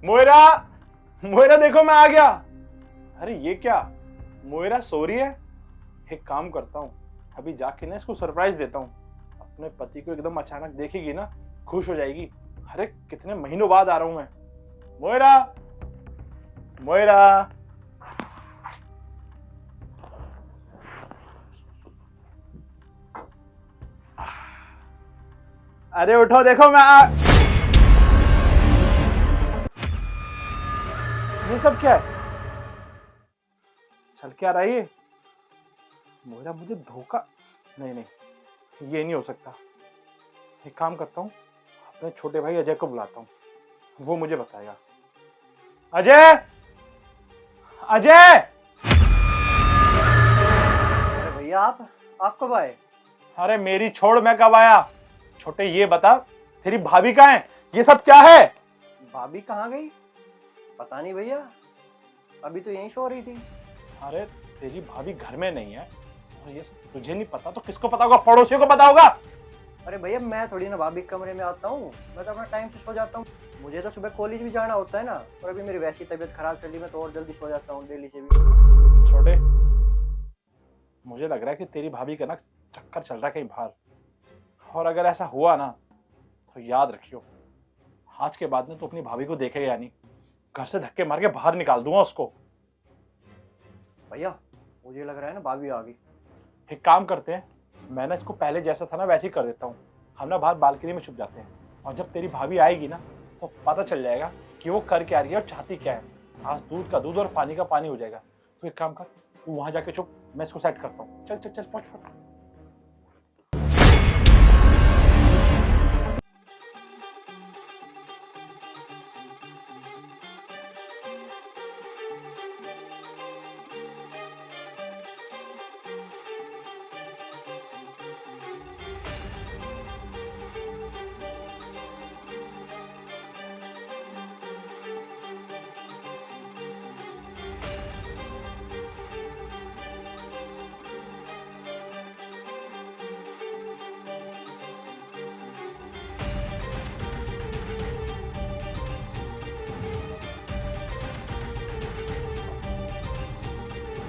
मोयरा, मोयरा देखो मैं आ गया। अरे ये क्या, मोयरा सो रही है। एक काम करता हूँ, अभी जाके ना इसको सरप्राइज देता हूँ। अपने पति को एकदम अचानक देखेगी ना, खुश हो जाएगी। अरे कितने महीनों बाद आ रहा हूं मैं। मोयरा, मोयरा। अरे उठो, देखो मैं ये सब क्या है? चल क्या रहा है ये? मोयरा मुझे धोखा, नहीं नहीं, ये नहीं हो सकता। एक काम करता हूँ, अपने छोटे भाई अजय को बुलाता हूँ, वो मुझे बताएगा। अजय, अजय। अरे भैया आप कब आए? अरे मेरी छोड़, मैं कब आया। छोटे ये बता, तेरी भाभी कहाँ है? ये सब क्या है? भाभी कहाँ गई? पता नहीं भैया, अभी तो यहीं सो रही थी। अरे तेरी भाभी घर में नहीं है और ये सब तुझे नहीं पता तो किसको पता होगा? पड़ोसियों को पता होगा। अरे भैया मैं थोड़ी ना भाभी के कमरे में आता हूँ, मैं तो अपना टाइम से सो जाता हूँ। मुझे तो सुबह कॉलेज भी जाना होता है ना, और अभी मेरी वैसी तबीयत खराब चली, मैं तो और जल्दी सो जाता हूँ डेली से भी। छोटे, मुझे लग रहा है कि तेरी भाभी का ना चक्कर चल रहा है कहीं बाहर, और अगर ऐसा हुआ ना तो याद रखियो, आज के बाद में तो अपनी भाभी को देखेगा यानी घर से धक्के मार के बाहर निकाल दूंगा उसको। भैया मुझे लग रहा है ना भाभी आ गई। एक काम करते हैं, मैं ना इसको पहले जैसा था ना वैसे ही कर देता हूँ। हम ना बाहर बालकनी में छुप जाते हैं, और जब तेरी भाभी आएगी ना तो पता चल जाएगा कि वो कर क्या रही है और चाहती क्या है। आज दूध का दूध और पानी का पानी हो जाएगा। तो एक काम कर, तू वहां जाके छुप, मैं इसको सेट करता हूँ। चल चल चल, पहुंच पहुंच।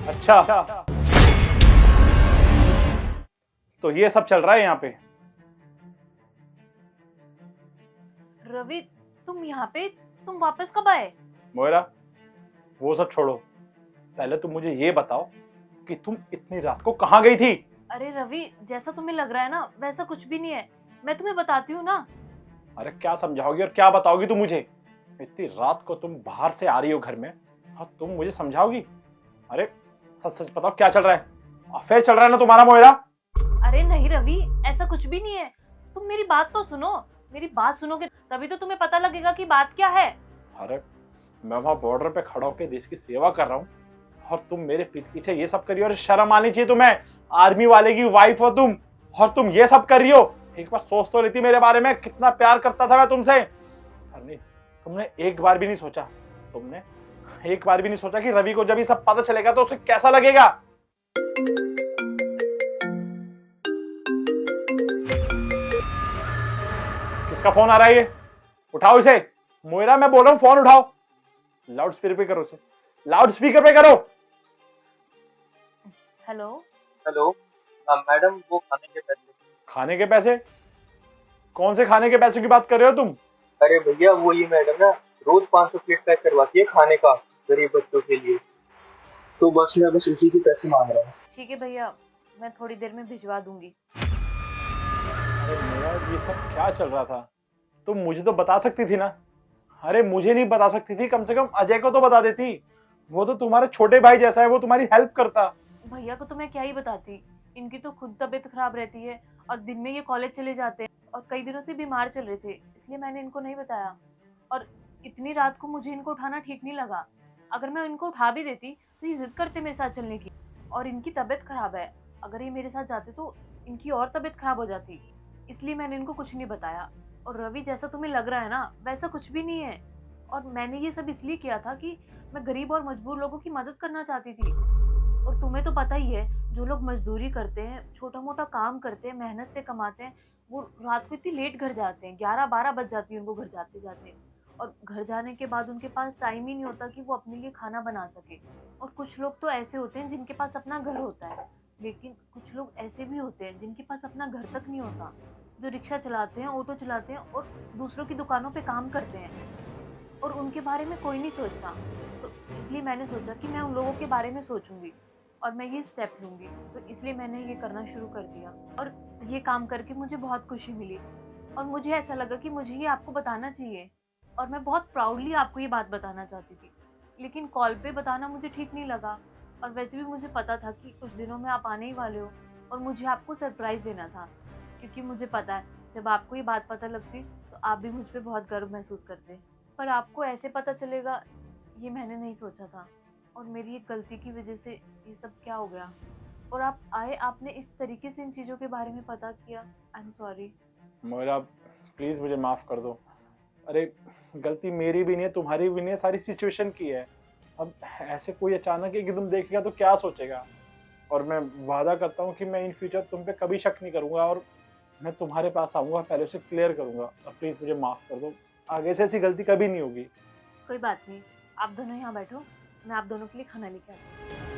अच्छा, तो ये सब चल रहा है यहाँ पे। रवि, तुम यहाँ पे, तुम वापस कब आए? मोयरा, वो सब छोड़ो, पहले तुम मुझे ये बताओ कि तुम इतनी रात को कहाँ गई थी? अरे रवि, जैसा तुम्हें लग रहा है ना वैसा कुछ भी नहीं है, मैं तुम्हें बताती हूँ ना। अरे क्या समझाओगी और क्या बताओगी तुम मुझे? इतनी रात को तुम बाहर से आ रही हो घर में और तुम मुझे समझाओगी? अरे सच सच बताओ, क्या चल रहा है? अफेयर चल रहा है ना तुम्हारा मोयरा? अरे नहीं रवि, ऐसा कुछ भी नहीं है। तुम मेरी बात तो सुनो, मेरी बात सुनोगे तभी तो तुम्हें पता लगेगा कि बात क्या है। अरे मैं वहां बॉर्डर पे खड़ा होकर देश की सेवा कर रहा हूँ और तुम मेरे पीठ पीछे ये सब कर रही हो? और शर्म आनी चाहिए तुम्हें, आर्मी वाले की वाइफ हो तुम और तुम ये सब कर रही हो। एक बार सोच तो लेती मेरे बारे में, कितना प्यार करता था मैं तुमसे। नहीं, तुमने एक बार भी नहीं सोचा, तुमने एक बार भी नहीं सोचा कि रवि को जब ये सब पता चलेगा तो उसे कैसा लगेगा। किसका फोन आ रहा है ये? उठाओ इसे। मोयरा मैं बोल रहा हूं, फोन उठाओ। लाउड स्पीकर पे करो, उसे लाउड स्पीकर पे करो। हेलो। हेलो। मैडम वो खाने के पैसे। खाने के पैसे? कौन से खाने के पैसे की बात कर रहे हो तुम? अरे भैया वो ये मैडम ना रोज 500 प्लेट पैक करवाती है खाने का गरीब बच्चों के लिए, तो बस मैं बस उसी के पैसे मांग रहा हूँ। ठीक है भैया, मैं थोड़ी देर में भिजवा दूंगी। अरे मेरा ये सब क्या चल रहा था? तुम मुझे तो बता सकती थी ना। अरे मुझे नहीं बता सकती थी, कम से कम अजय को तो बता देती। वो तो तुम्हारे छोटे भाई जैसा है, वो तुम्हारी हेल्प करता। भैया को तो मैं क्या ही बताती, इनकी तो खुद तबीयत खराब रहती है और दिन में ये कॉलेज चले जाते हैं और कई दिनों से बीमार चल रहे थे, इसलिए मैंने इनको नहीं बताया। और इतनी रात को मुझे इनको उठाना ठीक नहीं लगा। अगर मैं इनको उठा भी देती तो ये जिद करते मेरे साथ चलने की, और इनकी तबीयत खराब है, अगर ये मेरे साथ जाते तो इनकी और तबीयत खराब हो जाती, इसलिए मैंने इनको कुछ नहीं बताया। और रवि, जैसा तुम्हें लग रहा है ना वैसा कुछ भी नहीं है, और मैंने ये सब इसलिए किया था कि मैं गरीब और मजबूर लोगों की मदद करना चाहती थी। और तुम्हें तो पता ही है, जो लोग मजदूरी करते हैं, छोटा मोटा काम करते हैं, मेहनत से कमाते हैं, वो रात को इतनी लेट घर जाते हैं, 11-12 बज जाती है उनको घर जाते जाते। और घर जाने के बाद उनके पास टाइम ही नहीं होता कि वो अपने लिए खाना बना सके। और कुछ लोग तो ऐसे होते हैं जिनके पास अपना घर होता है, लेकिन कुछ लोग ऐसे भी होते हैं जिनके पास अपना घर तक नहीं होता, जो रिक्शा चलाते हैं, ऑटो चलाते हैं और दूसरों की दुकानों पे काम करते हैं, और उनके बारे में कोई नहीं सोचता। तो इसलिए मैंने सोचा कि मैं उन लोगों के बारे में सोचूंगी और मैं ये स्टेप लूंगी। तो इसलिए मैंने ये करना शुरू कर दिया और ये काम करके मुझे बहुत खुशी मिली और मुझे ऐसा लगा कि मुझे ये आपको बताना चाहिए। और मैं बहुत प्राउडली आपको ये बात बताना चाहती थी, लेकिन कॉल पे बताना मुझे ठीक नहीं लगा। और वैसे भी मुझे पता था कि कुछ दिनों में आप आने ही वाले हो और मुझे आपको सरप्राइज़ देना था, क्योंकि मुझे पता है जब आपको ये बात पता लगती तो आप भी मुझ पे बहुत गर्व महसूस करते। पर आपको ऐसे पता चलेगा, ये मैंने नहीं सोचा था, और मेरी एक गलती की वजह से ये सब क्या हो गया। और आप आए, आपने इस तरीके से इन चीज़ों के बारे में पता किया। I am sorry. Moira please मुझे माफ कर दो। अरे गलती मेरी भी नहीं है, तुम्हारी भी नहीं है, सारी सिचुएशन की है। अब ऐसे कोई अचानक एकदम देखेगा तो क्या सोचेगा। और मैं वादा करता हूँ कि मैं इन फ्यूचर तुम पे कभी शक नहीं करूंगा और मैं तुम्हारे पास आऊंगा, पहले से क्लियर करूंगा। और प्लीज मुझे माफ कर दो, आगे से ऐसी गलती कभी नहीं होगी। कोई बात नहीं, आप दोनों यहाँ बैठो, मैं आप दोनों के लिए खाना लेके आती हूँ।